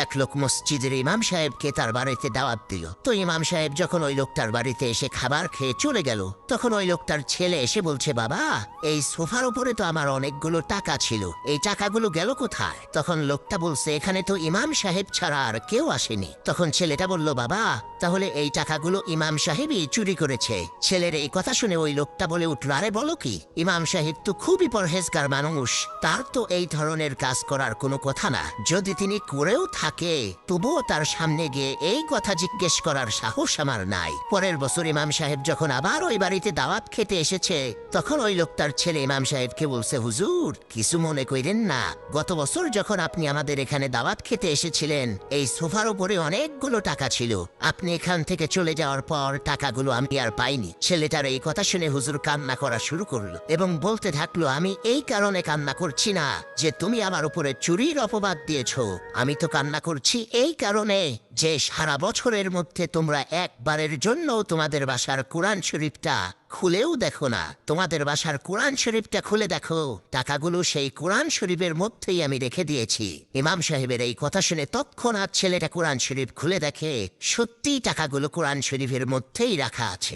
এক লোক মসজিদের ইমাম সাহেবকে তার বাড়িতে দাওয়াত দিল। তো ইমাম সাহেব যখন ওই লোকটার বাড়িতে এসে খাবার খেয়ে চলে গেল, তখন ওই লোকটার ছেলে এসে বলছে, বাবা এই সোফার উপরে তো আমার অনেকগুলো টাকা ছিল, এই টাকাগুলো গেল কোথায়? তখন লোকটা বলছে, এখানে তো ইমাম সাহেব ছাড়া আর কেউ আসেনি। তখন ছেলেটা বলল, বাবা তাহলে এই টাকাগুলো ইমাম সাহেবই চুরি করেছে। ছেলের এই কথা শুনে ওই লোকটা বলে উঠল, আরে বলো কি, ইমাম সাহেব তো খুবই পরহেজগার মানুষ, তার তো এই ধরনের কাজ করার কোনো কথা না। যদি তিনি করেও থাকে তবুও তার সামনে গিয়ে এই কথা জিজ্ঞেস করার সাহস আমার নাই। পরের বছর ইমাম সাহেব যখন আবার ওই বাড়িতে দাওয়াত খেতে এসেছে, তখন ওই লোকটার ছেলে ইমাম সাহেবকে বলছে, হুজুর কিছু মনে করেন না, গত বছর যখন আপনি আমাদের এখানে দাওয়াত খেতে এসেছিলেন এই সোফার উপরে অনেকগুলো টাকা ছিল, আপনি এখান থেকে চলে যাওয়ার পর টাকাগুলো আমি আর পাইনি। ছেলেটার এই কথা শুনে হুজুর কান্না করা শুরু করলো এবং বলতে থাকলো, আমি এই কারণে কান্না করছি না যে তুমি আমার উপরে চুরির অপবাদ দিয়েছো, আমি তো কান্না করছি এই কারণে যে সারা বছরের মধ্যে তোমরা একবারের জন্য তোমাদের বাসার কোরআন শরীফটা খুলেও দেখো না। তোমাদের বাসার কোরআন শরীফটা খুলে দেখো, টাকাগুলো সেই কোরআন শরীফের মধ্যেই আমি রেখে দিয়েছি। ইমাম সাহেবের এই কথা শুনে তৎক্ষণাৎ ছেলেটা কোরআন শরীফ খুলে দেখে, সত্যিই টাকাগুলো কোরআন শরীফের মধ্যেই রাখা আছে।